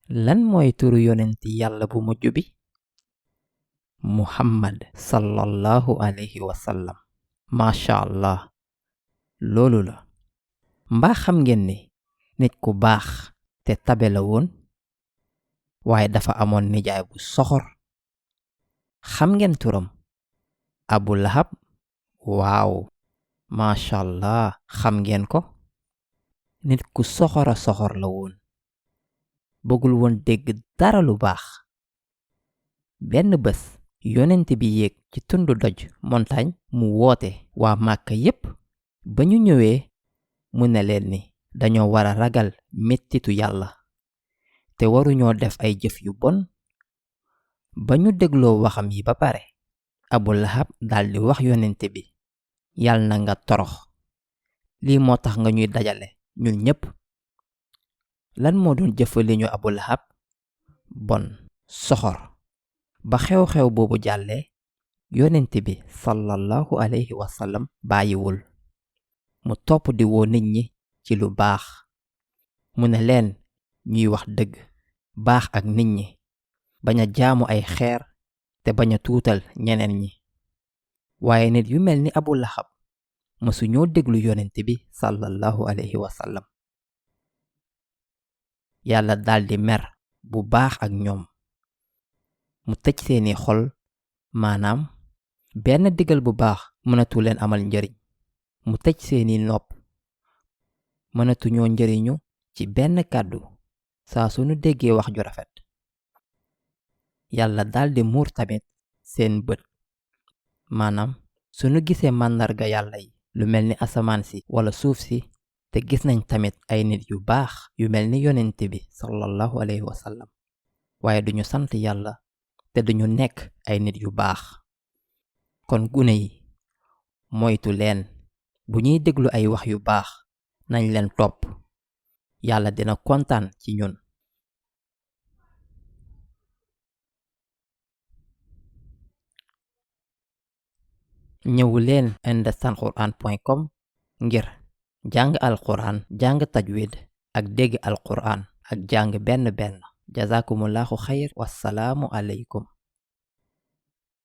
lan mooy turu yonenti yàlla bu mujj bi? Muhammad sallallahu alayhi wa sallam. Masha Allah, loolu la. mbaa xam ngeen ni nit ku baax te tabe la woon, waaye dafa amoon nijaay bu soxor. xam ngeen turam? Abu Lahab. waaw, Masha Allah, xam ngeen ko? nit ku soxora soxor la woon, bëggul woon dégg dara lu baax. benn bés yonent bi yéeg ci tundu doj montagne mu woote waa Màkka yépp. ba ñu ñëwee mu ne leen ni dañoo war a ragal mettitu yàlla te waruñoo def ay jëf yu bon. ba ñu dégloo waxam yi ba pare, Abu Lahab daldi wax yonent bi, yal na nga torox, lii moo tax nga ñuy dajale ñun ñépp. lan moo doon jëfaliñu Abu Lahab? bon, soxor. ba xew-xew boobu jàllee, yonent bi sallallahu alayhi wa sallam bàyyiwul. mu topp di woo nit ñi ci lu baax. mu ne leen ñuy wax dëgg, baax ak nit ñi, bañ a jaamu ay xeer te bañ a tuutal ñeneen ñi. waaye nit yu mel ni Abu Lahab mësu ñoo déglu yonent bi sallallahu alayhi wa sallam. yàlla daldi mer bu baax ak ñoom. mu tëj seeni xol, maanaam benn digal bu baax mënatu leen amal njariñ. mu tëj seeni nopp, mënatuñoo njariñu ci benn kàddu saa sunu déggee wax ju rafet. yàlla daldi muur tamit seen bët, maanaam sunu gisee màndarga yàlla yi, lu mel ni asamaan si wala suuf si, te gis nañ tamit ay nit yu baax yu mel ni yonent bi sallallahu alayhi wa sallam, waaye duñu sant yàlla te duñu nekk ay nit yu baax. kon gune yi, moytu leen. bu ñuy déglu ay wax yu baax, nañ leen topp. yàlla dina kontaan ci ñun. ñëwu leen understandquran.com ngir jàng alquran, jàng tajwid ak dégg alquran ak jàng benn benn. jazakumullahu xayr. wassalaamu aleykum.